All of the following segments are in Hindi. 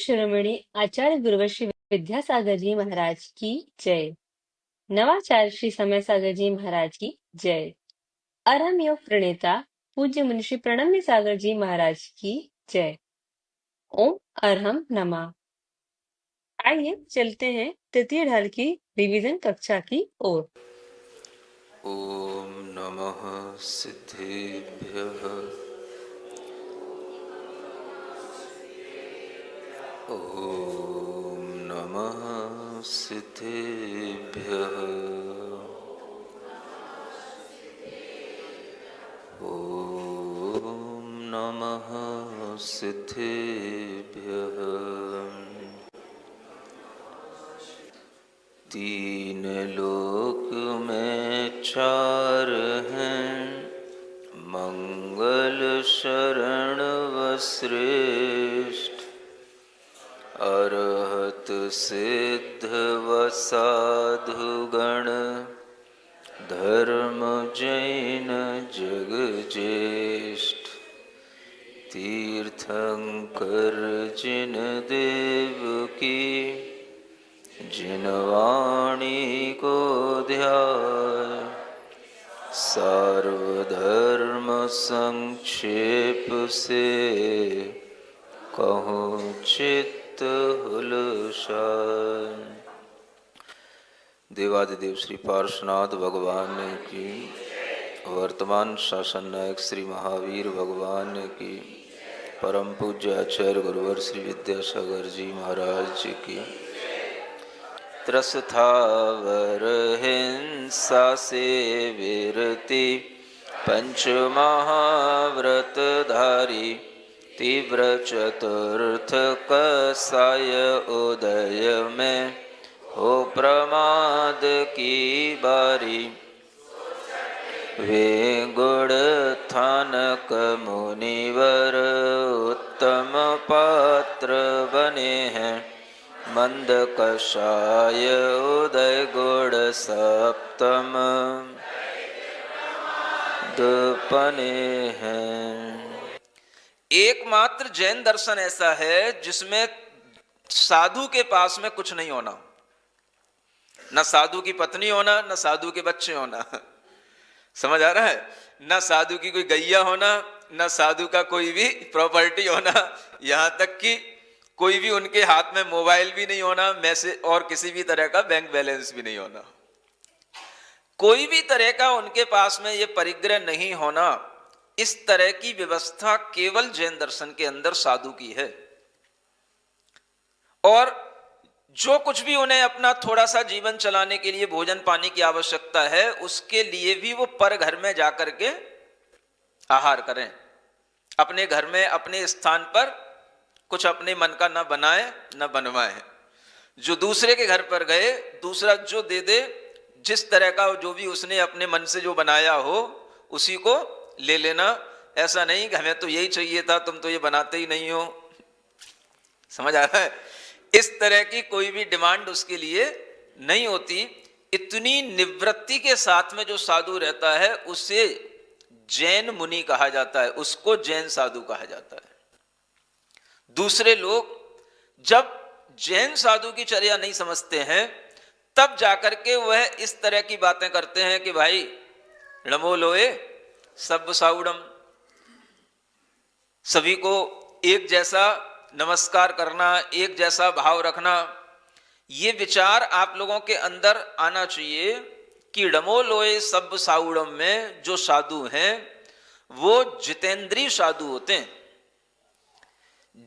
शिरोमणि आचार्य गुरुवर श्री विद्यासागर जी महाराज की जय। नवाचार्य श्री समय सागर जी महाराज की जय। अरहम योग प्रणेता पूज्य मुनिषि प्रणम्य सागर जी महाराज की जय। ओम अरहम नमः। आइए चलते हैं तृतीय ढाल की रिवीजन कक्षा की ओर। ओम नमः सिद्धेभ्यः। ओम नमः सिद्धेभ्यः। ओम नमः सिद्धेभ्यः। तीन लोक में चार हैं, मंगल शरण व श्रेष्ठ। अरहत सिद्ध व साधुगण, धर्म जैन जग ज्येष्ठ। तीर्थंकर जिन देव की, जिन वाणी को ध्याय। सार्वधर्म संक्षेप से, कहूँ चित्त हुलसाय। देवादिदेव श्री पार्श्वनाथ भगवान की, वर्तमान शासन नायक श्री महावीर भगवान की, परम पूज्य आचार्य गुरुवर श्री विद्यासागर जी महाराज जी की। त्रस्थावर हिंसा से विरति, पंच महाव्रत धारी। तीव्र चतुर्थ कसाय उदय में, हो प्रमाद की बारी। वे गुण थानक मुनिवर, उत्तम पात्र बने हैं। मंद कषाय उदय गुण सप्तम, दुपने हैं। एकमात्र जैन दर्शन ऐसा है जिसमें साधु के पास में कुछ नहीं होना, न साधु की पत्नी होना, न साधु के बच्चे होना। समझ आ रहा है? न साधु की कोई गैया होना, न साधु का कोई भी प्रॉपर्टी होना, यहां तक कि कोई भी उनके हाथ में मोबाइल भी नहीं होना, मैसेज और किसी भी तरह का बैंक बैलेंस भी नहीं होना। कोई भी तरह का उनके पास में ये परिग्रह नहीं होना। इस तरह की व्यवस्था केवल जैन दर्शन के अंदर साधु की है। और जो कुछ भी उन्हें अपना थोड़ा सा जीवन चलाने के लिए भोजन पानी की आवश्यकता है, उसके लिए भी वो पर घर में जाकर के आहार करें। अपने घर में अपने स्थान पर कुछ अपने मन का न बनाए न बनवाए। जो दूसरे के घर पर गए, दूसरा जो दे दे, जिस तरह का जो भी उसने अपने मन से जो बनाया हो उसी को ले लेना। ऐसा नहीं कि हमें तो यही चाहिए था, तुम तो ये बनाते ही नहीं हो। समझ आ रहा है? इस तरह की कोई भी डिमांड उसके लिए नहीं होती। इतनी निवृत्ति के साथ में जो साधु रहता है उसे जैन मुनि कहा जाता है, उसको जैन साधु कहा जाता है। दूसरे लोग जब जैन साधु की चर्या नहीं समझते हैं, तब जाकर के वह इस तरह की बातें करते हैं कि भाई नमो लोए सब साउडम, सभी को एक जैसा नमस्कार करना, एक जैसा भाव रखना। ये विचार आप लोगों के अंदर आना चाहिए कि नमो लोए सब साउडम में जो साधु हैं वो जितेंद्रीय साधु होते हैं।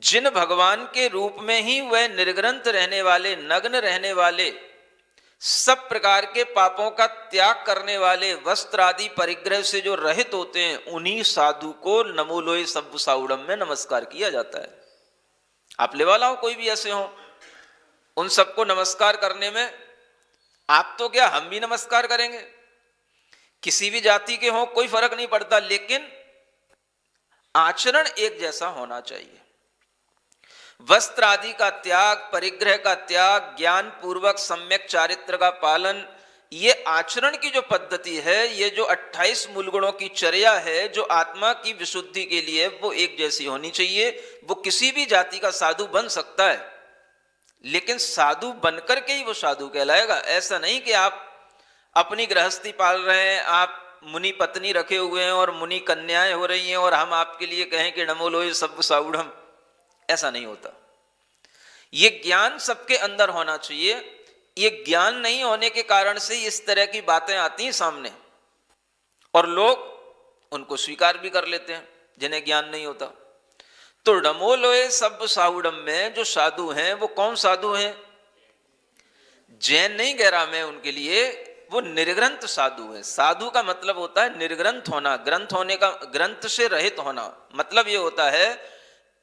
जिन भगवान के रूप में ही वह निर्ग्रंथ रहने वाले, नग्न रहने वाले, सब प्रकार के पापों का त्याग करने वाले, वस्त्र आदि परिग्रह से जो रहित होते हैं, उन्हीं साधु को नमो लोए सब साउडम में नमस्कार किया जाता है। आप ले वाला हो, कोई भी ऐसे हो, उन सबको नमस्कार करने में आप तो क्या, हम भी नमस्कार करेंगे। किसी भी जाति के हो कोई फर्क नहीं पड़ता, लेकिन आचरण एक जैसा होना चाहिए। वस्त्र आदि का त्याग, परिग्रह का त्याग, ज्ञान पूर्वक सम्यक चारित्र का पालन, ये आचरण की जो पद्धति है, ये जो 28 मूल गुणों की चर्या है, जो आत्मा की विशुद्धि के लिए वो एक जैसी होनी चाहिए। वो किसी भी जाति का साधु बन सकता है, लेकिन साधु बनकर के ही वो साधु कहलाएगा। ऐसा नहीं कि आप अपनी गृहस्थी पाल रहे हैं, आप मुनि पत्नी रखे हुए हैं और मुनि कन्याएं हो रही हैं और हम आपके लिए कहें कि नमो लोय सब साउढ़म, ऐसा नहीं होता। ये ज्ञान सबके अंदर होना चाहिए। ये ज्ञान नहीं होने के कारण से इस तरह की बातें आती हैं सामने, और लोग उनको स्वीकार भी कर लेते हैं जिन्हें ज्ञान नहीं होता। तो नमो लोय सब साउढ़म में जो साधु हैं वो कौन साधु हैं? जैन नहीं कह रहा मैं उनके लिए, वो निर्ग्रंथ साधु है। साधु का मतलब होता है निर्ग्रंथ होना, ग्रंथ होने का, ग्रंथ से रहित होना। मतलब ये होता है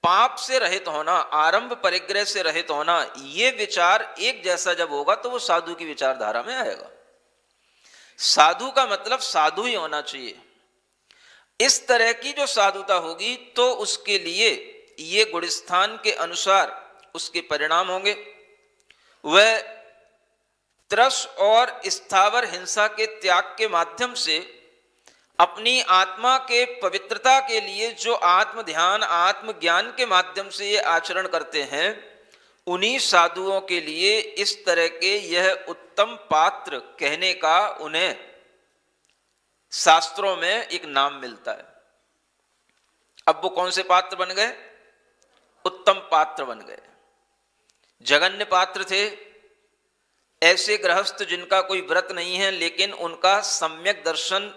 पाप से रहित होना, आरंभ परिग्रह से रहित होना। ये विचार एक जैसा जब होगा तो वो साधु की विचारधारा में आएगा। साधु का मतलब साधु ही होना चाहिए। इस तरह की जो साधुता होगी तो उसके लिए ये गुणस्थान के अनुसार उसके परिणाम होंगे। वह त्रस और स्थावर हिंसा के त्याग के माध्यम से अपनी आत्मा के पवित्रता के लिए जो आत्म ध्यान, आत्म ज्ञान के माध्यम से ये आचरण करते हैं, उन्हीं साधुओं के लिए इस तरह के यह उत्तम पात्र कहने का उन्हें शास्त्रों में एक नाम मिलता है। अब वो कौन से पात्र बन गए? उत्तम पात्र बन गए। जघन्य पात्र थे ऐसे गृहस्थ जिनका कोई व्रत नहीं है, लेकिन उनका सम्यक दर्शन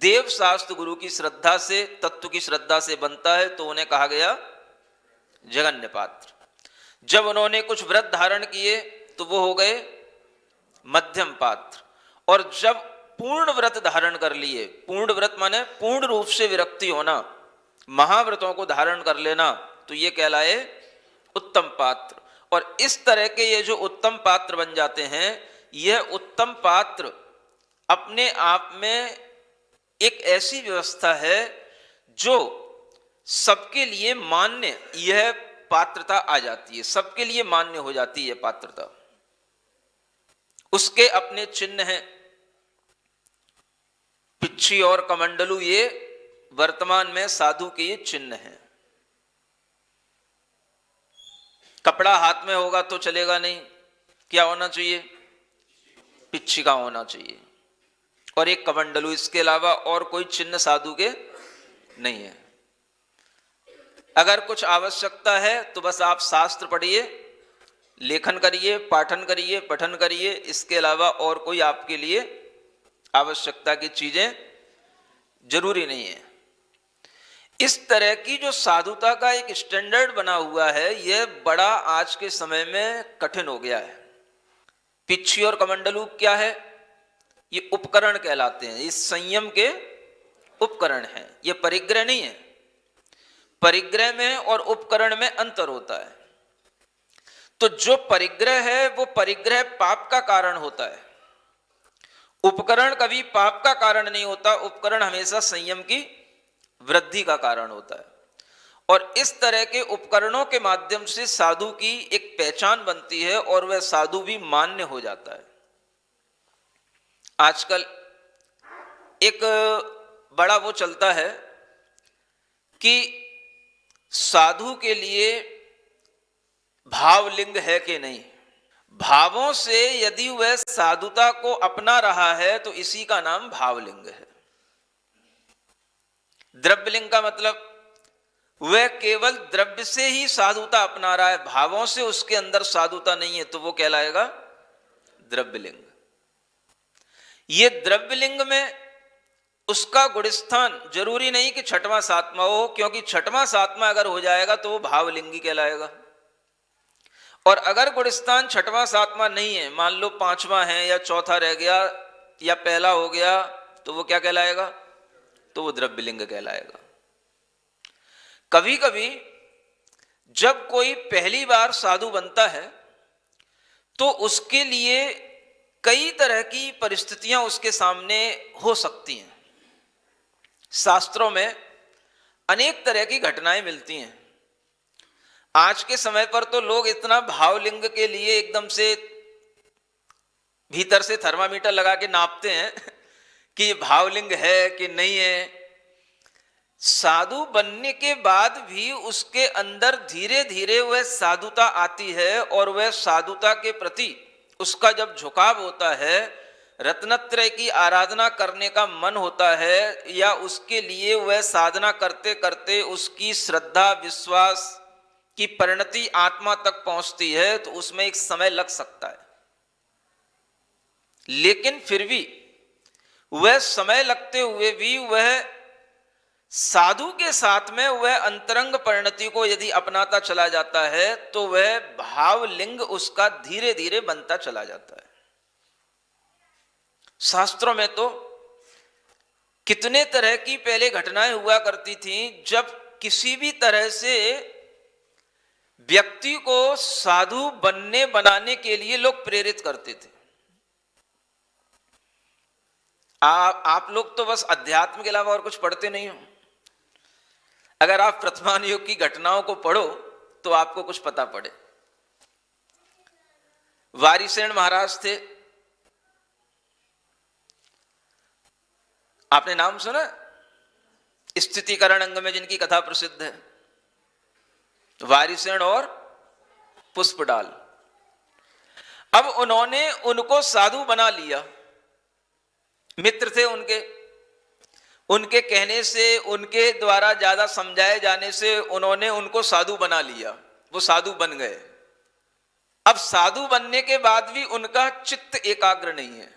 देव शास्त्र गुरु की श्रद्धा से, तत्व की श्रद्धा से बनता है, तो उन्हें कहा गया जघन्य पात्र। जब उन्होंने कुछ व्रत धारण किए तो वो हो गए मध्यम पात्र। और जब पूर्ण व्रत धारण कर लिए, पूर्ण व्रत माने पूर्ण रूप से विरक्ति होना, महाव्रतों को धारण कर लेना, तो ये कहलाए उत्तम पात्र। और इस तरह के ये जो उत्तम पात्र बन जाते हैं, यह उत्तम पात्र अपने आप में एक ऐसी व्यवस्था है जो सबके लिए मान्य, यह पात्रता आ जाती है, सबके लिए मान्य हो जाती है पात्रता। उसके अपने चिन्ह हैं। पिच्छी और कमंडलू ये वर्तमान में साधु के ये चिन्ह हैं। कपड़ा हाथ में होगा तो चलेगा नहीं, क्या होना चाहिए? पिच्छी का होना चाहिए और एक कमंडलू। इसके अलावा और कोई चिन्ह साधु के नहीं है। अगर कुछ आवश्यकता है तो बस आप शास्त्र पढ़िए, लेखन करिए, पाठन करिए, पठन करिए। इसके अलावा और कोई आपके लिए आवश्यकता की चीजें जरूरी नहीं है। इस तरह की जो साधुता का एक स्टैंडर्ड बना हुआ है, यह बड़ा आज के समय में कठिन हो गया है। पिच्छी और कमंडलू क्या है? ये उपकरण कहलाते हैं, इस संयम के उपकरण हैं। ये परिग्रह नहीं है। परिग्रह में और उपकरण में अंतर होता है। तो जो परिग्रह है वो परिग्रह पाप का कारण होता है, उपकरण कभी पाप का कारण नहीं होता। उपकरण हमेशा संयम की वृद्धि का कारण होता है। और इस तरह के उपकरणों के माध्यम से साधु की एक पहचान बनती है और वह साधु भी मान्य हो जाता है। आजकल एक बड़ा वो चलता है कि साधु के लिए भावलिंग है कि नहीं। भावों से यदि वह साधुता को अपना रहा है तो इसी का नाम भावलिंग है। द्रव्यलिंग का मतलब वह केवल द्रव्य से ही साधुता अपना रहा है, भावों से उसके अंदर साधुता नहीं है, तो वो कहलाएगा द्रव्यलिंग। ये द्रव्यलिंग में उसका गुणस्थान जरूरी नहीं कि छठवां सातवां हो, क्योंकि छठवां सातवां अगर हो जाएगा तो वो भावलिंगी कहलाएगा। और अगर गुणस्थान छठवां सातवां नहीं है, मान लो पांचवां है या चौथा रह गया या पहला हो गया, तो वो क्या कहलाएगा? तो वो द्रव्यलिंग कहलाएगा। कभी कभी जब कोई पहली बार साधु बनता है तो उसके लिए कई तरह की परिस्थितियां उसके सामने हो सकती हैं। शास्त्रों में अनेक तरह की घटनाएं मिलती हैं। आज के समय पर तो लोग इतना भावलिंग के लिए एकदम से भीतर से थर्मामीटर लगा के नापते हैं कि ये भावलिंग है कि नहीं है। साधु बनने के बाद भी उसके अंदर धीरे धीरे वह साधुता आती है, और वह साधुता के प्रति उसका जब झुकाव होता है, रत्नत्रय की आराधना करने का मन होता है, या उसके लिए वह साधना करते करते उसकी श्रद्धा विश्वास की परिणति आत्मा तक पहुंचती है, तो उसमें एक समय लग सकता है। लेकिन फिर भी वह समय लगते हुए भी वह साधु के साथ में वह अंतरंग परिणति को यदि अपनाता चला जाता है, तो वह भावलिंग उसका धीरे धीरे बनता चला जाता है। शास्त्रों में तो कितने तरह की पहले घटनाएं हुआ करती थीं, जब किसी भी तरह से व्यक्ति को साधु बनने बनाने के लिए लोग प्रेरित करते थे। आप लोग तो बस अध्यात्म के अलावा और कुछ पढ़ते नहीं हो। अगर आप वर्तमान युग की घटनाओं को पढ़ो तो आपको कुछ पता पड़े। वारिसेन महाराज थे, आपने नाम सुना? स्थितिकरण अंग में जिनकी कथा प्रसिद्ध है, वारिसेन और पुष्पडाल। अब उन्होंने उनको साधु बना लिया, मित्र थे उनके कहने से, उनके द्वारा ज्यादा समझाए जाने से उन्होंने उनको साधु बना लिया, वो साधु बन गए। अब साधु बनने के बाद भी उनका चित्त एकाग्र नहीं है।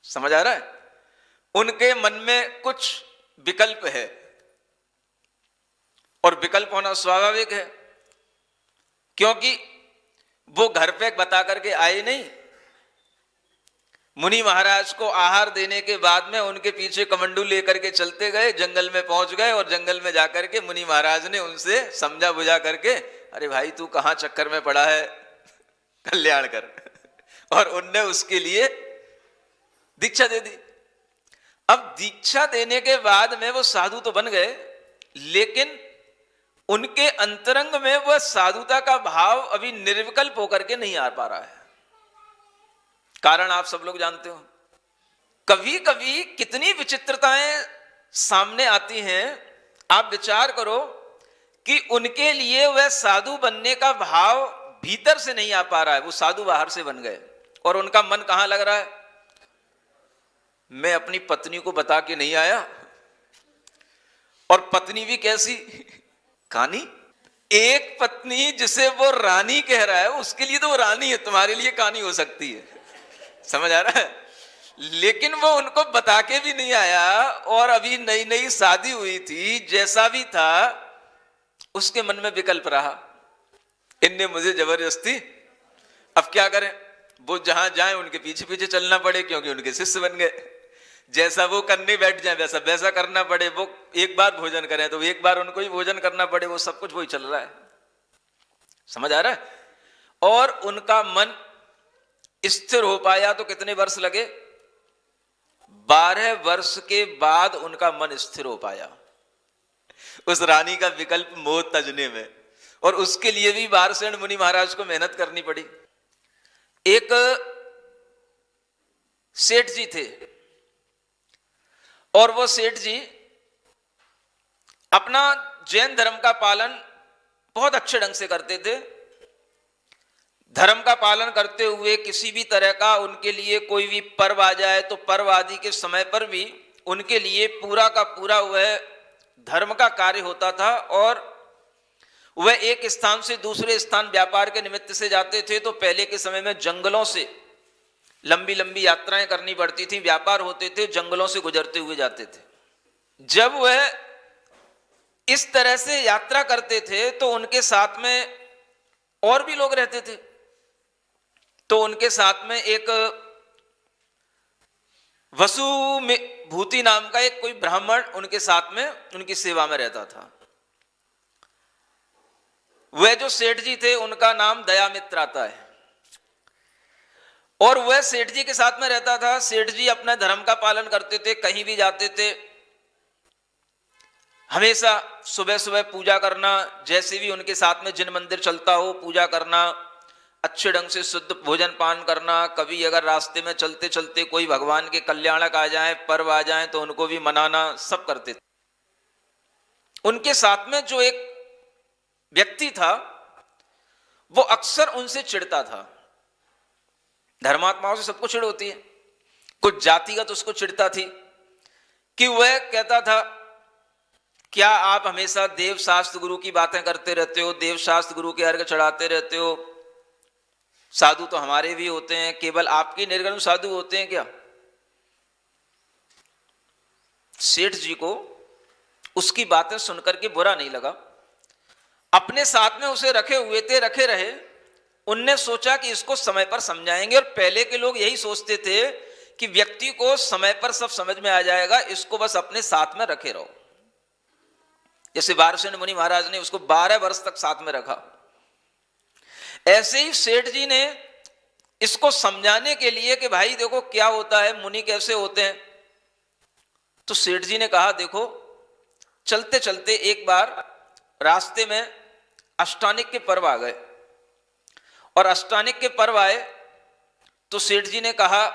समझ आ रहा है? उनके मन में कुछ विकल्प है, और विकल्प होना स्वाभाविक है, क्योंकि वो घर पे बता करके आए नहीं। मुनि महाराज को आहार देने के बाद में उनके पीछे कमंडू लेकर के चलते गए, जंगल में पहुंच गए, और जंगल में जाकर के मुनि महाराज ने उनसे समझा बुझा करके, अरे भाई तू कहां चक्कर में पड़ा है, कल्याण कर। और उनने उसके लिए दीक्षा दे दी। अब दीक्षा देने के बाद में वो साधु तो बन गए, लेकिन उनके अंतरंग में वह साधुता का भाव अभी निर्विकल्प होकर के नहीं आ पा रहा है। कारण आप सब लोग जानते हो। कभी कभी कितनी विचित्रताएं सामने आती हैं। आप विचार करो कि उनके लिए वह साधु बनने का भाव भीतर से नहीं आ पा रहा है, वो साधु बाहर से बन गए, और उनका मन कहां लग रहा है? मैं अपनी पत्नी को बता के नहीं आया, और पत्नी भी कैसी कानी। एक पत्नी जिसे वो रानी कह रहा है, उसके लिए तो वो रानी है, तुम्हारे लिए कानी हो सकती है। समझ आ रहा है? लेकिन वो उनको बता के भी नहीं आया, और अभी नई नई शादी हुई थी, जैसा भी था उसके मन में विकल्प रहा, इनने मुझे जबरदस्ती। अब क्या करें? वो जहां जाए उनके पीछे पीछे चलना पड़े, क्योंकि उनके शिष्य बन गए। जैसा वो करने बैठ जाए वैसा वैसा करना पड़े। वो एक बार भोजन करें तो एक बार उनको ही भोजन करना पड़े। वो सब कुछ वही चल रहा है। समझ आ रहा है? और उनका मन स्थिर हो पाया तो कितने वर्ष लगे? 12 वर्ष के बाद उनका मन स्थिर हो पाया उस रानी का विकल्प मोह तजने में। और उसके लिए भी वारिसेन मुनि महाराज को मेहनत करनी पड़ी। एक सेठ जी थे, और वो सेठ जी अपना जैन धर्म का पालन बहुत अच्छे ढंग से करते थे। धर्म का पालन करते हुए किसी भी तरह का उनके लिए कोई भी पर्व आ जाए तो पर्व आदि के समय पर भी उनके लिए पूरा का पूरा वह धर्म का कार्य होता था। और वह एक स्थान से दूसरे स्थान व्यापार के निमित्त से जाते थे, तो पहले के समय में जंगलों से लंबी लंबी यात्राएं करनी पड़ती थी, व्यापार होते थे, जंगलों से गुजरते हुए जाते थे। जब वह इस तरह से यात्रा करते थे तो उनके साथ में और भी लोग रहते थे। तो उनके साथ में एक वसु भूति नाम का एक कोई ब्राह्मण उनके साथ में उनकी सेवा में रहता था। वह जो सेठ जी थे उनका नाम दयामित्र आता है, और वह सेठ जी के साथ में रहता था। सेठ जी अपना धर्म का पालन करते थे, कहीं भी जाते थे हमेशा सुबह सुबह पूजा करना, जैसे भी उनके साथ में जिन मंदिर चलता हो पूजा करना, अच्छे ढंग से शुद्ध भोजन पान करना, कभी अगर रास्ते में चलते चलते कोई भगवान के कल्याणक आ जाए, पर्व आ जाए तो उनको भी मनाना, सब करते थे। उनके साथ में जो एक व्यक्ति था वो अक्सर उनसे चिढ़ता था। धर्मात्माओं से सबको चिढ़ होती है, कुछ जातिगत उसको चिढ़ता थी कि वह कहता था क्या आप हमेशा देव शास्त्र गुरु की बातें करते रहते हो, देव शास्त्र गुरु के अर्घ चढ़ाते रहते हो, साधु तो हमारे भी होते हैं, केवल आपके निर्गुण साधु होते हैं क्या? सेठ जी को उसकी बातें सुनकर के बुरा नहीं लगा। अपने साथ में उसे रखे हुए थे, रखे रहे। उनने सोचा कि इसको समय पर समझाएंगे, और पहले के लोग यही सोचते थे कि व्यक्ति को समय पर सब समझ में आ जाएगा, इसको बस अपने साथ में रखे रहो। जैसे वारसेन मुनि महाराज ने उसको 12 वर्ष तक साथ में रखा, ऐसे ही सेठ जी ने इसको समझाने के लिए कि भाई देखो क्या होता है, मुनि कैसे होते हैं। तो सेठ जी ने कहा देखो, चलते चलते एक बार रास्ते में अष्टानिक के पर्व आ गए, और अष्टानिक के पर्व आए तो सेठ जी ने कहा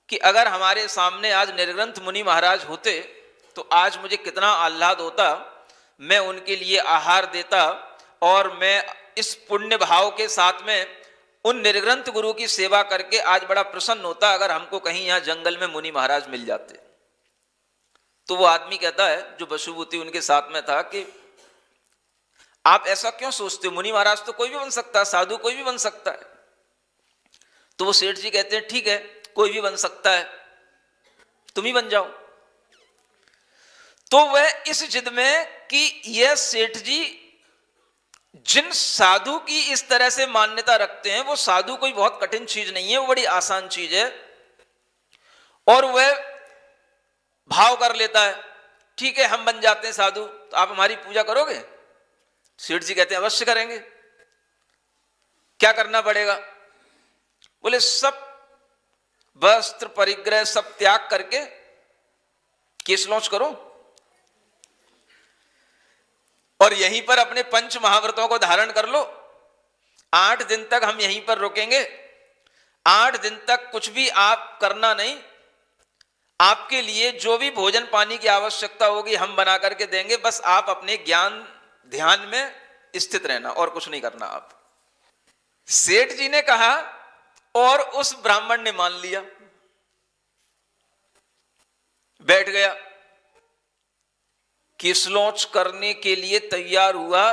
कि अगर हमारे सामने आज निर्ग्रंथ मुनि महाराज होते तो आज मुझे कितना आह्लाद होता, मैं उनके लिए आहार देता, और मैं इस पुण्य भाव के साथ में उन निर्ग्रंथ गुरु की सेवा करके आज बड़ा प्रसन्न होता अगर हमको कहीं यहां जंगल में मुनि महाराज मिल जाते। तो वो आदमी कहता है जो बसुभूति उनके साथ में था कि आप ऐसा क्यों सोचते हो, मुनि महाराज तो कोई भी बन सकता है, साधु कोई भी बन सकता है। तो वो सेठ जी कहते हैं ठीक है, कोई भी बन सकता है, तुम ही बन जाओ। तो वह इस जिद में कि यह सेठ जी जिन साधु की इस तरह से मान्यता रखते हैं, वो साधु कोई बहुत कठिन चीज नहीं है, वो बड़ी आसान चीज है, और वह भाव कर लेता है ठीक है हम बन जाते हैं साधु, तो आप हमारी पूजा करोगे? सेठ जी कहते हैं अवश्य करेंगे। क्या करना पड़ेगा? बोले सब वस्त्र परिग्रह सब त्याग करके केस लॉन्च करो, और यहीं पर अपने पंच महाव्रतों को धारण कर लो। 8 दिन तक हम यहीं पर रुकेंगे, 8 दिन तक कुछ भी आप करना नहीं, आपके लिए जो भी भोजन पानी की आवश्यकता होगी हम बना करके देंगे, बस आप अपने ज्ञान ध्यान में स्थित रहना और कुछ नहीं करना आप। सेठ जी ने कहा, और उस ब्राह्मण ने मान लिया, बैठ गया, केस लॉन्च करने के लिए तैयार हुआ।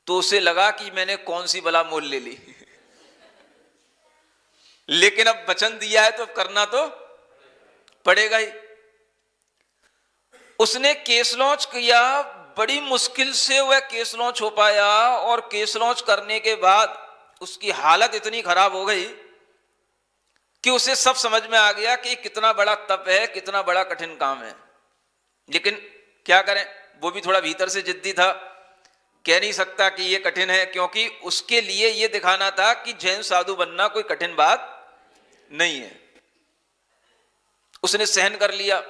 तो उसे लगा कि मैंने कौन सी बला मोल ले ली लेकिन अब वचन दिया है तो करना तो पड़ेगा ही। उसने केस लॉन्च किया, बड़ी मुश्किल से वह केस लॉन्च हो पाया, और केस लॉन्च करने के बाद उसकी हालत इतनी खराब हो गई कि उसे सब समझ में आ गया कि कितना बड़ा तप है, कितना बड़ा कठिन काम है। लेकिन क्या करें, वो भी थोड़ा भीतर से जिद्दी था, कह नहीं सकता कि ये कठिन है, क्योंकि उसके लिए ये दिखाना था कि जैन साधु बनना कोई कठिन बात नहीं है। उसने सहन कर लिया,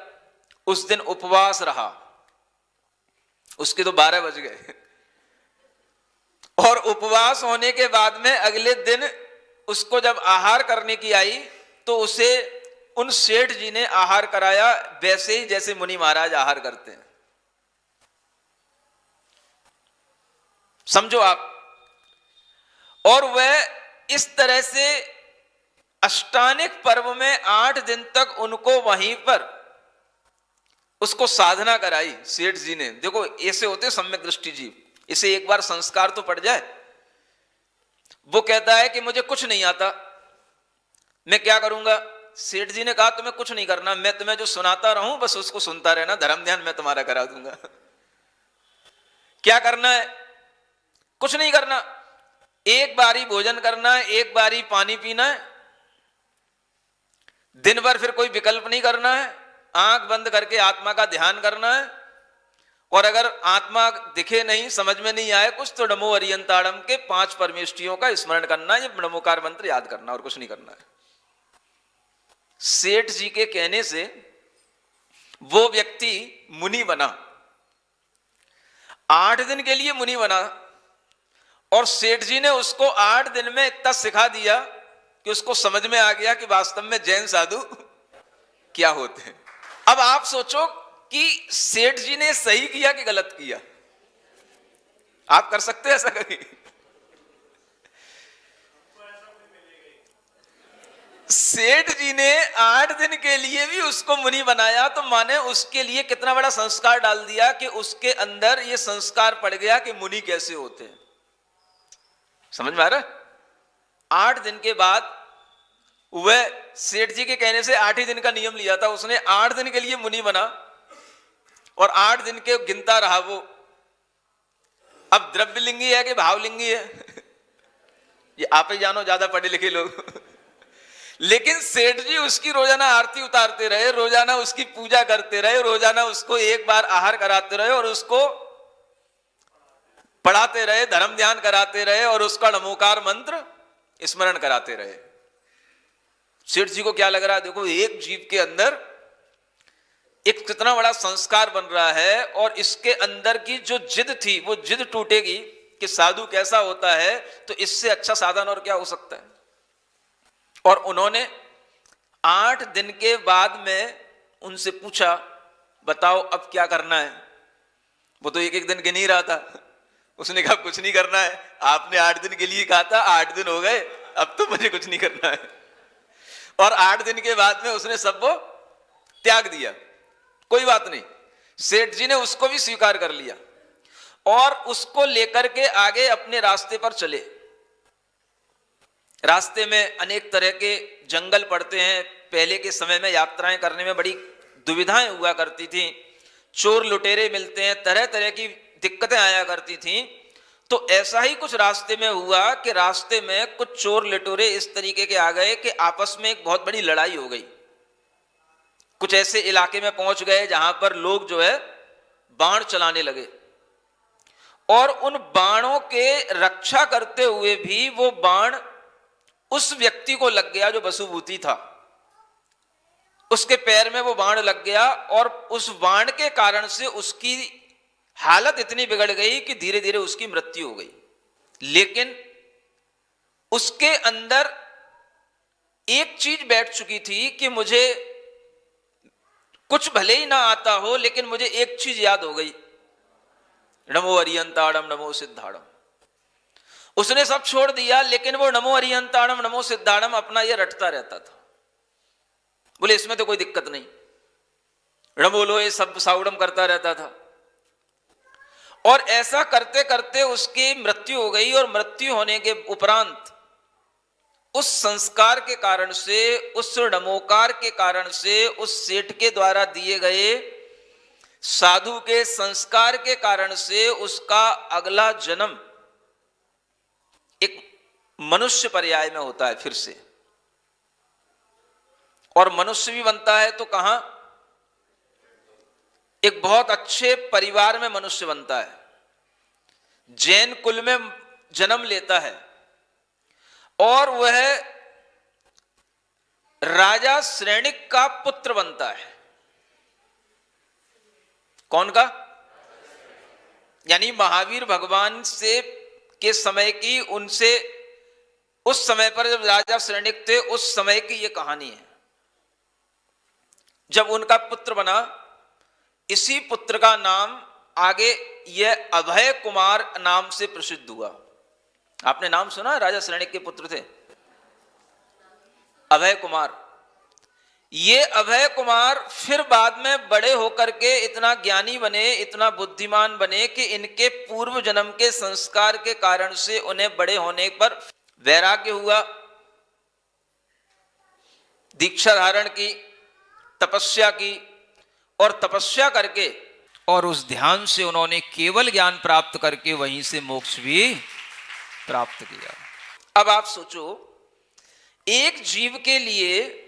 उस दिन उपवास रहा, उसके तो 12 बज गए, और उपवास होने के बाद में अगले दिन उसको जब आहार करने की आई तो उसे उन सेठ जी ने आहार कराया, वैसे ही जैसे मुनि महाराज आहार करते हैं। समझो आप। और वह इस तरह से अष्टानिक पर्व में 8 दिन तक उनको वहीं पर उसको साधना कराई सेठ जी ने। देखो ऐसे होते सम्यक दृष्टि जीव, इसे एक बार संस्कार तो पड़ जाए। वो कहता है कि मुझे कुछ नहीं आता, मैं क्या करूंगा? सेठ जी ने कहा तुम्हें कुछ नहीं करना, मैं तुम्हें जो सुनाता रहूं बस उसको सुनता रहना, धर्म ध्यान मैं तुम्हारा करा दूंगा। क्या करना है? कुछ नहीं करना, एक बारी भोजन करना है, एक बारी पानी पीना है, दिन भर फिर कोई विकल्प नहीं करना है, आंख बंद करके आत्मा का ध्यान करना है, और अगर आत्मा दिखे नहीं, समझ में नहीं आए कुछ, तो नमो अरियंताड़म के 5 परमेष्टियों का स्मरण करना, ये नमोकार मंत्र याद करना, और कुछ नहीं करना है। सेठ जी के कहने से वो व्यक्ति मुनि बना, 8 दिन के लिए मुनि बना, और सेठ जी ने उसको 8 दिन में इतना सिखा दिया कि उसको समझ में आ गया कि वास्तव में जैन साधु क्या होते हैं। अब आप सोचो कि सेठ जी ने सही किया कि गलत किया। आप कर सकते हैं ऐसा कभी? सेठ जी ने 8 दिन के लिए भी उसको मुनि बनाया, तो माने उसके लिए कितना बड़ा संस्कार डाल दिया कि उसके अंदर ये संस्कार पड़ गया कि मुनि कैसे होते हैं। समझ में आ रहा? 8 दिन के बाद वह सेठ जी के कहने से 8 ही दिन का नियम लिया था उसने, 8 दिन के लिए मुनि बना और 8 दिन के गिनता रहा वो। अब द्रव्यलिंगी है कि भावलिंगी है ये आप ही जानो, ज्यादा पढ़े लिखे लोग। लेकिन सेठ जी उसकी रोजाना आरती उतारते रहे, रोजाना उसकी पूजा करते रहे, रोजाना उसको एक बार आहार कराते रहे और उसको पढ़ाते रहे, धर्म ध्यान कराते रहे और उसका नमोकार मंत्र स्मरण कराते रहे। सेठ जी को क्या लग रहा है, देखो एक जीव के अंदर एक कितना बड़ा संस्कार बन रहा है और इसके अंदर की जो जिद थी वो जिद टूटेगी कि साधु कैसा होता है, तो इससे अच्छा साधन और क्या हो सकता है। और उन्होंने 8 दिन के बाद में उनसे पूछा, बताओ अब क्या करना है। वो तो एक एक दिन गिन ही रहा था। उसने कहा कुछ नहीं करना है, आपने 8 दिन के लिए कहा था, 8 दिन हो गए, अब तो मुझे कुछ नहीं करना है। और 8 दिन के बाद में उसने सब वो त्याग दिया। कोई बात नहीं, सेठ जी ने उसको भी स्वीकार कर लिया और उसको लेकर के आगे अपने रास्ते पर चले। रास्ते में अनेक तरह के जंगल पड़ते हैं। पहले के समय में यात्राएं करने में बड़ी दुविधाएं हुआ करती थी, चोर लुटेरे मिलते हैं, तरह तरह की दिक्कतें आया करती थी। तो ऐसा ही कुछ रास्ते में हुआ कि रास्ते में कुछ चोर लुटेरे इस तरीके के आ गए कि आपस में एक बहुत बड़ी लड़ाई हो गई। कुछ ऐसे इलाके में पहुंच गए जहां पर लोग जो है बाण चलाने लगे और उन बाणों के रक्षा करते हुए भी वो बाण उस व्यक्ति को लग गया जो वसुभूति था। उसके पैर में वो बाण लग गया और उस बाण के कारण से उसकी हालत इतनी बिगड़ गई कि धीरे धीरे उसकी मृत्यु हो गई। लेकिन उसके अंदर एक चीज बैठ चुकी थी कि मुझे कुछ भले ही ना आता हो, लेकिन मुझे एक चीज याद हो गई, नमो अरियंताड़म नमो सिद्धाड़म। उसने सब छोड़ दिया, लेकिन वो नमो अरियंताड़म नमो सिद्धाड़म अपना ये रटता रहता था। बोले इसमें तो कोई दिक्कत नहीं, रणबोलो ये सब साउडम करता रहता था। और ऐसा करते करते उसकी मृत्यु हो गई और मृत्यु होने के उपरांत उस संस्कार के कारण से, उस नमोकार के कारण से, उस सेठ के द्वारा दिए गए साधु के संस्कार के कारण से उसका अगला जन्म एक मनुष्य पर्याय में होता है फिर से। और मनुष्य भी बनता है तो कहां, एक बहुत अच्छे परिवार में मनुष्य बनता है, जैन कुल में जन्म लेता है और वह राजा श्रेणिक का पुत्र बनता है। कौन का? यानी महावीर भगवान से के समय की, उनसे उस समय पर जब राजा श्रेणिक थे उस समय की यह कहानी है। जब उनका पुत्र बना, इसी पुत्र का नाम आगे यह अभय कुमार नाम से प्रसिद्ध हुआ। आपने नाम सुना? राजा श्रेणिक के पुत्र थे अभय कुमार। ये अभय कुमार फिर बाद में बड़े होकर के इतना ज्ञानी बने, इतना बुद्धिमान बने कि इनके पूर्व जन्म के संस्कार के कारण से उन्हें बड़े होने पर वैराग्य हुआ, दीक्षा धारण की, तपस्या की और तपस्या करके और उस ध्यान से उन्होंने केवल ज्ञान प्राप्त करके वहीं से मोक्ष भी प्राप्त किया। अब आप सोचो, एक जीव के लिए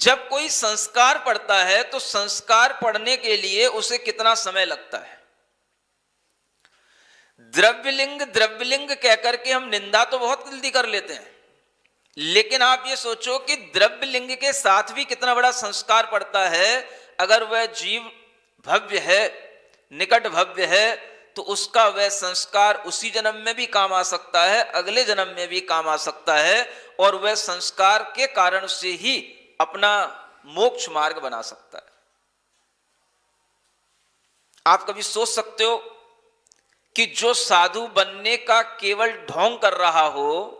जब कोई संस्कार पड़ता है तो संस्कार पड़ने के लिए उसे कितना समय लगता है। द्रव्यलिंग द्रव्यलिंग कहकर के हम निंदा तो बहुत जल्दी कर लेते हैं, लेकिन आप ये सोचो कि द्रव्यलिंग के साथ भी कितना बड़ा संस्कार पड़ता है। अगर वह जीव भव्य है, निकट भव्य है, तो उसका वह संस्कार उसी जन्म में भी काम आ सकता है, अगले जन्म में भी काम आ सकता है, और वह संस्कार के कारण से ही अपना मोक्ष मार्ग बना सकता है। आप कभी सोच सकते हो कि जो साधु बनने का केवल ढोंग कर रहा हो,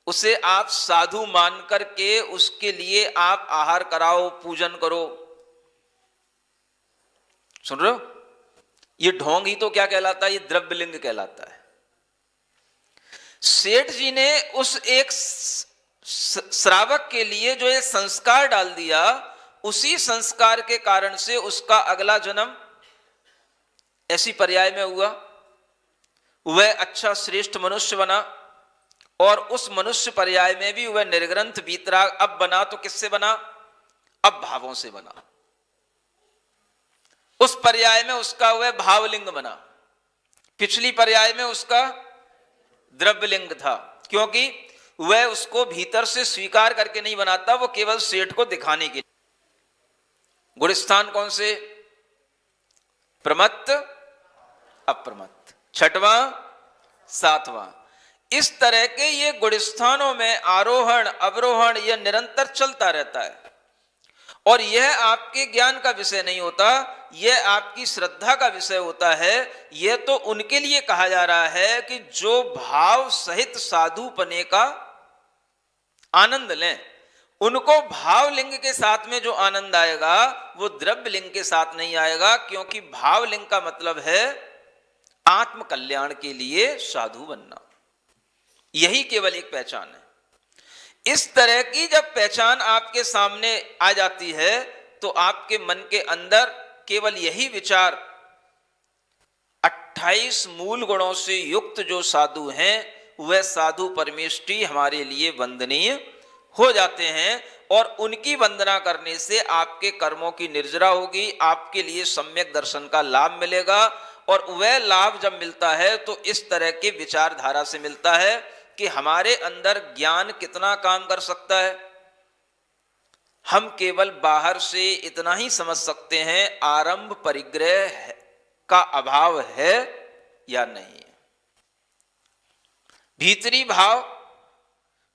उसे आप साधु मान करके उसके लिए आप आहार कराओ, पूजन करो। सुन रहे हो? ये ढोंग ही तो क्या कहलाता है? ये द्रव्यलिंग कहलाता है। सेठ जी ने उस एक श्रावक के लिए जो ये संस्कार डाल दिया, उसी संस्कार के कारण से उसका अगला जन्म ऐसी पर्याय में हुआ, वह अच्छा श्रेष्ठ मनुष्य बना, और उस मनुष्य पर्याय में भी वह निर्ग्रंथ वीतराग अब बना। तो किससे बना? अब भावों से बना। उस पर्याय में उसका वह भावलिंग बना, पिछली पर्याय में उसका द्रव्यलिंग था, क्योंकि वह उसको भीतर से स्वीकार करके नहीं बनाता, वो केवल सेठ को दिखाने के लिए। गुणस्थान कौन से? प्रमत्त, अप्रमत्त, छठवां, सातवां। इस तरह के ये गुणस्थानों में आरोहण अवरोहण यह निरंतर चलता रहता है, और यह आपके ज्ञान का विषय नहीं होता, यह आपकी श्रद्धा का विषय होता है। यह तो उनके लिए कहा जा रहा है कि जो भाव सहित साधुपने का आनंद लें, उनको भावलिंग के साथ में जो आनंद आएगा वो द्रव्यलिंग के साथ नहीं आएगा, क्योंकि भावलिंग का मतलब है आत्म कल्याण के लिए साधु बनना। यही केवल एक पहचान है। इस तरह की जब पहचान आपके सामने आ जाती है तो आपके मन के अंदर केवल यही विचार, 28 मूल गुणों से युक्त जो साधु हैं वह साधु परमेष्ठी हमारे लिए वंदनीय हो जाते हैं, और उनकी वंदना करने से आपके कर्मों की निर्जरा होगी, आपके लिए सम्यक दर्शन का लाभ मिलेगा। और वह लाभ जब मिलता है तो इस तरह के विचारधारा से मिलता है कि हमारे अंदर ज्ञान कितना काम कर सकता है। हम केवल बाहर से इतना ही समझ सकते हैं आरंभ परिग्रह का अभाव है या नहीं है। भीतरी भाव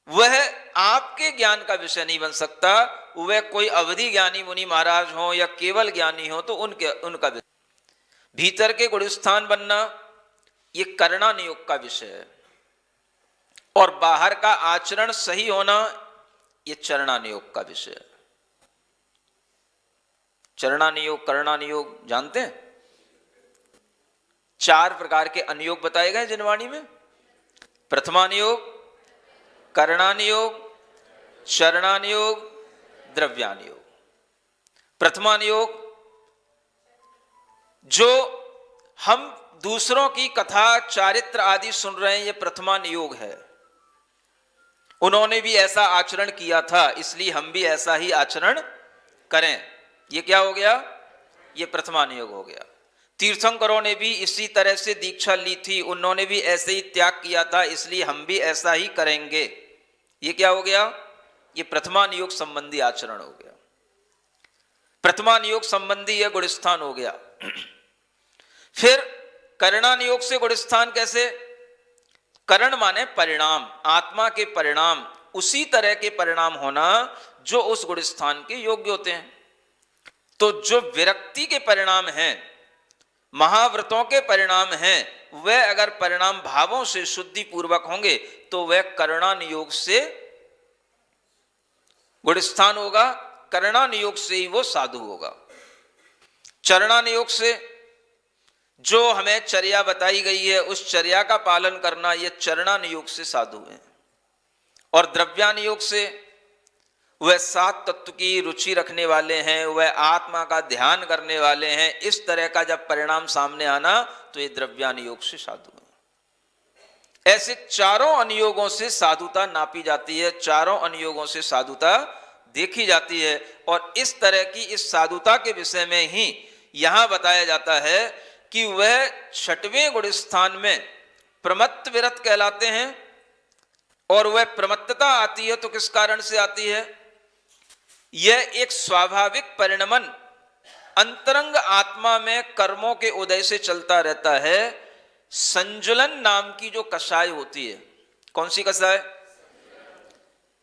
वह आपके ज्ञान का विषय नहीं बन सकता। वह कोई अवधि ज्ञानी मुनि महाराज हो या केवल ज्ञानी हो तो उनका विषय। भीतर के गुणस्थान बनना ये करणानियोग का विषय है, और बाहर का आचरण सही होना ये चरणानियोग का विषय है। चरणानियोग करणानियोग जानते हैं? 4 प्रकार के अनुयोग बताए गए जिनवाणी में। प्रथमानियोग, करणानियोग, चरणानियोग, द्रव्यानियोग। प्रथमानियोग जो हम दूसरों की कथा चारित्र आदि सुन रहे हैं, ये प्रथमानियोग है। उन्होंने भी ऐसा आचरण किया था इसलिए हम भी ऐसा ही आचरण करें, ये क्या हो गया? ये प्रथमानियोग हो गया। तीर्थंकरों ने भी इसी तरह से दीक्षा ली थी, उन्होंने भी ऐसे ही त्याग किया था इसलिए हम भी ऐसा ही करेंगे, ये क्या हो गया? ये प्रथमानियोग संबंधी आचरण हो गया। प्रथमानियोग संबंधी यह गुणस्थान हो गया। फिर करणानियोग से गुणस्थान कैसे? करण माने परिणाम, आत्मा के परिणाम, उसी तरह के परिणाम होना जो उस गुणस्थान के योग्य होते हैं। तो जो विरक्ति के परिणाम हैं, महाव्रतों के परिणाम हैं, वह अगर परिणाम भावों से शुद्धि पूर्वक होंगे तो वह करणानियोग से गुणस्थान होगा, करणानियोग से ही वो साधु होगा। चरणानियोग से जो हमें चर्या बताई गई है उस चर्या का पालन करना, यह चरणानियोग से साधु है। और द्रव्यानियोग से वह 7 तत्व की रुचि रखने वाले हैं, वह आत्मा का ध्यान करने वाले हैं। इस तरह का जब परिणाम सामने आना तो ये द्रव्यानियोग से साधु है। ऐसे चारों अनुयोगों से साधुता नापी जाती है, चारों अनुयोगों से साधुता देखी जाती है। और इस तरह की इस साधुता के विषय में ही यहां बताया जाता है कि वह 6वें गुणस्थान में प्रमत्त विरत कहलाते हैं। और वह प्रमत्तता आती है तो किस कारण से आती है? यह एक स्वाभाविक परिणमन अंतरंग आत्मा में कर्मों के उदय से चलता रहता है संजुलन नाम की जो कषाय होती है। कौन सी कषाय?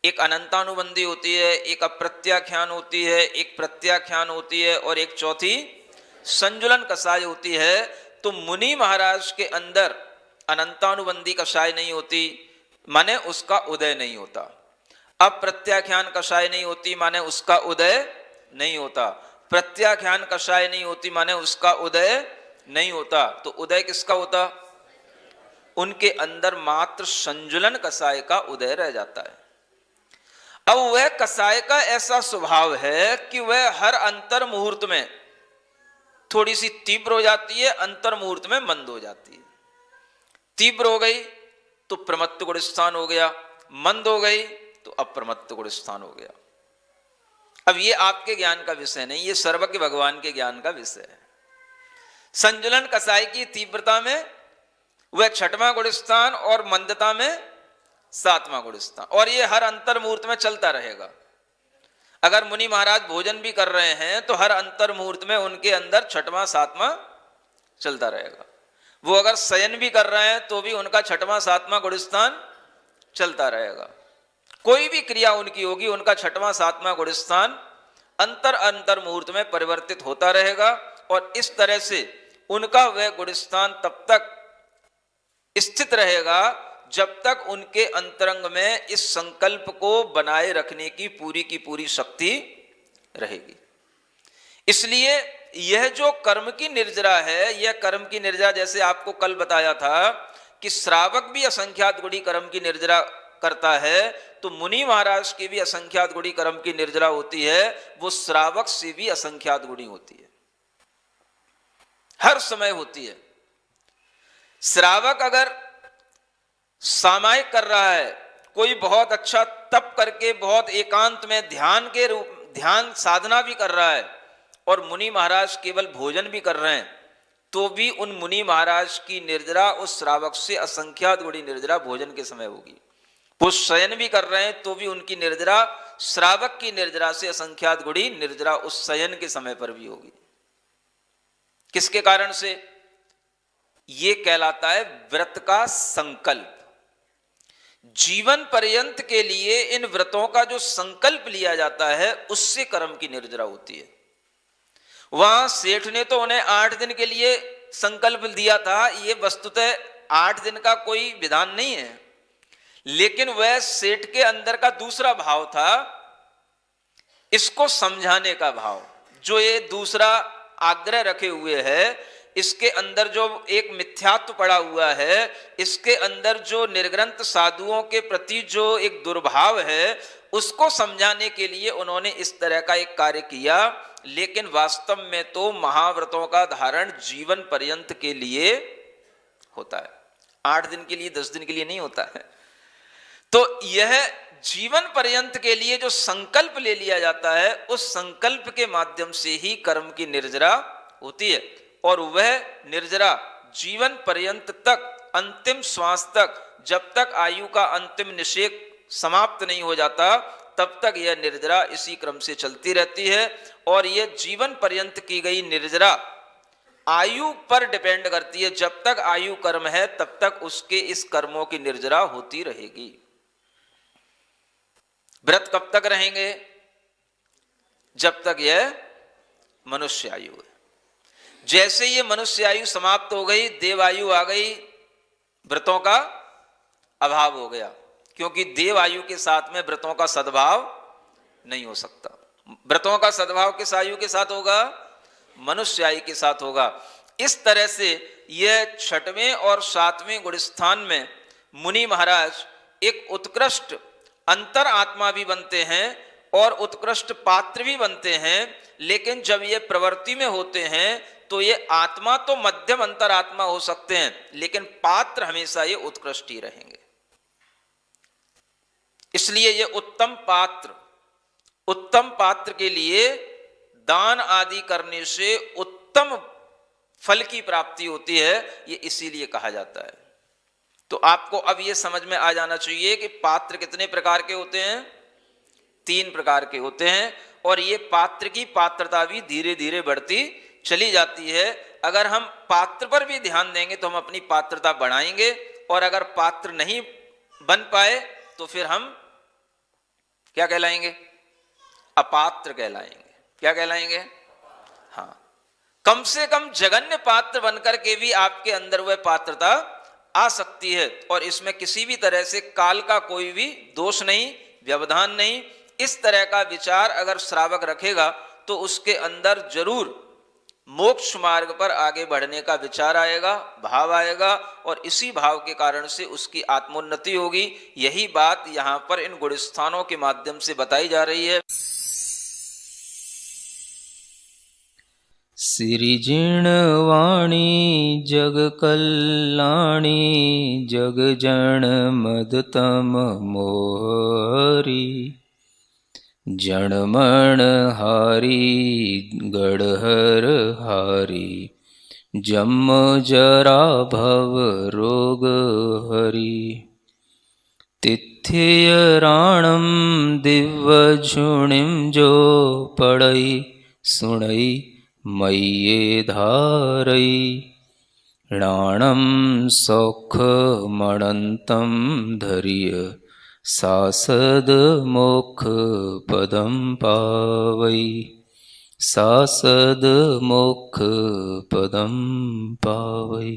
एक अनंतानुबंधी होती है, एक अप्रत्याख्यान होती है, एक प्रत्याख्यान होती है, और एक चौथी संजुलन कषाय होती है। तो मुनि महाराज के अंदर अनंतानुबंधी कषाय नहीं होती, माने उसका उदय नहीं होता। अप्रत्याख्यान कषाय नहीं होती, माने उसका उदय नहीं होता। प्रत्याख्यान कषाय नहीं होती, माने उसका उदय नहीं होता। तो उदय किसका होता? उनके अंदर मात्र संजुलन कषाय का उदय रह जाता है। अब वह कषाय का ऐसा स्वभाव है कि वह हर अंतर मुहूर्त में थोड़ी सी तीव्र हो जाती है, अंतर मुहूर्त में मंद हो जाती है। तीव्र हो गई तो प्रमत्त गुण स्थान हो गया, मंद हो गई तो अप्रमत्त गुण स्थान हो गया। अब ये आपके ज्ञान का विषय नहीं, ये सर्वज्ञ भगवान के ज्ञान का विषय है। संजुलन कषाय की तीव्रता में वह छठवां गुण स्थान और मंदता में सातवां गुण स्थान, और ये हर अंतर मुहूर्त में चलता रहेगा। अगर मुनि महाराज भोजन भी कर रहे हैं तो हर अंतर मुहूर्त में उनके अंदर छठवां सातवां चलता रहेगा। वो अगर शयन भी कर रहे हैं तो भी उनका छठवां सातवां गुण स्थान चलता रहेगा। कोई भी क्रिया उनकी होगी, उनका छठवां सातवां गुण स्थान अंतर अंतर मुहूर्त में परिवर्तित होता रहेगा। और इस तरह से उनका वह गुण स्थान तब तक स्थित रहेगा जब तक उनके अंतरंग में इस संकल्प को बनाए रखने की पूरी शक्ति रहेगी। इसलिए यह जो कर्म की निर्जरा है, यह कर्म की निर्जरा, जैसे आपको कल बताया था कि श्रावक भी असंख्यात गुणी कर्म की निर्जरा करता है, तो मुनि महाराज की भी असंख्यात गुणी कर्म की निर्जरा होती है। वो श्रावक से भी असंख्यात गुणी होती है, हर समय होती है। श्रावक अगर सामायिक कर रहा है, कोई बहुत अच्छा तप करके बहुत एकांत में ध्यान साधना भी कर रहा है, और मुनि महाराज केवल भोजन भी कर रहे हैं, तो भी उन मुनि महाराज की निर्जरा उस श्रावक से असंख्यात गुणी निर्जरा भोजन के समय होगी। वो शयन भी कर रहे हैं तो भी उनकी निर्जरा श्रावक की निर्जरा से असंख्यात गुणी निर्जरा उस शयन के समय पर भी होगी। किसके कारण से? ये कहलाता है व्रत का संकल्प। जीवन पर्यंत के लिए इन व्रतों का जो संकल्प लिया जाता है, उससे कर्म की निर्जरा होती है। वहां सेठ ने तो उन्हें 8 दिन के लिए संकल्प दिया था, ये वस्तुतः 8 दिन का कोई विधान नहीं है, लेकिन वह सेठ के अंदर का दूसरा भाव था, इसको समझाने का भाव। जो ये दूसरा आग्रह रखे हुए है, इसके अंदर जो एक मिथ्यात्व पड़ा हुआ है, इसके अंदर जो निर्ग्रंथ साधुओं के प्रति जो एक दुर्भाव है, उसको समझाने के लिए उन्होंने इस तरह का एक कार्य किया। लेकिन वास्तव में तो महाव्रतों का धारण जीवन पर्यंत के लिए होता है, 8 दिन के लिए 10 दिन के लिए नहीं होता है। तो यह जीवन पर्यंत के लिए जो संकल्प ले लिया जाता है, उस संकल्प के माध्यम से ही कर्म की निर्जरा होती है। और वह निर्जरा जीवन पर्यंत तक, अंतिम श्वास तक, जब तक आयु का अंतिम निषेक समाप्त नहीं हो जाता, तब तक यह निर्जरा इसी क्रम से चलती रहती है। और यह जीवन पर्यंत की गई निर्जरा आयु पर डिपेंड करती है। जब तक आयु कर्म है, तब तक उसके इस कर्मों की निर्जरा होती रहेगी। व्रत कब तक रहेंगे? जब तक यह मनुष्य आयु है। जैसे ये मनुष्य आयु समाप्त हो गई, देव आयु आ गई, व्रतों का अभाव हो गया, क्योंकि देव आयु के साथ में व्रतों का सद्भाव नहीं हो सकता। व्रतों का सद्भाव किस आयु के साथ होगा? मनुष्य आयु के साथ होगा। इस तरह से यह 6वें और 7वें गुण स्थान में मुनि महाराज एक उत्कृष्ट अंतर आत्मा भी बनते हैं और उत्कृष्ट पात्र भी बनते हैं। लेकिन जब ये प्रवृत्ति में होते हैं तो ये आत्मा तो मध्यम अंतर आत्मा हो सकते हैं, लेकिन पात्र हमेशा ये उत्कृष्ट ही रहेंगे। इसलिए ये उत्तम पात्र के लिए दान आदि करने से उत्तम फल की प्राप्ति होती है, ये इसीलिए कहा जाता है। तो आपको अब ये समझ में आ जाना चाहिए कि पात्र कितने प्रकार के होते हैं? 3 प्रकार के होते हैं। और ये पात्र की पात्रता भी धीरे धीरे बढ़ती चली जाती है। अगर हम पात्र पर भी ध्यान देंगे तो हम अपनी पात्रता बढ़ाएंगे, और अगर पात्र नहीं बन पाए तो फिर हम क्या कहलाएंगे? अपात्र कहलाएंगे। क्या कहलाएंगे? हाँ, कम से कम जगन्य पात्र बनकर के भी आपके अंदर वह पात्रता आ सकती है, और इसमें किसी भी तरह से काल का कोई भी दोष नहीं, व्यवधान नहीं। इस तरह का विचार अगर श्रावक रखेगा तो उसके अंदर जरूर मोक्ष मार्ग पर आगे बढ़ने का विचार आएगा, भाव आएगा, और इसी भाव के कारण से उसकी आत्मोन्नति होगी। यही बात यहां पर इन गुणस्थानों के माध्यम से बताई जा रही है। सिरिजिणवाणी जग कल्याणी जग जन मदतम मोहरी जणमण हारी गढ़हर हारी जम जरा भव रोग हरी तिथ्य राणम दिव्य झुणिम जो पड़ई सुणई मय्ये धारई राणम सौख मणंतम धर्य सासद मोक्ष पदम पावई सासद मोक्ष पदम पावई।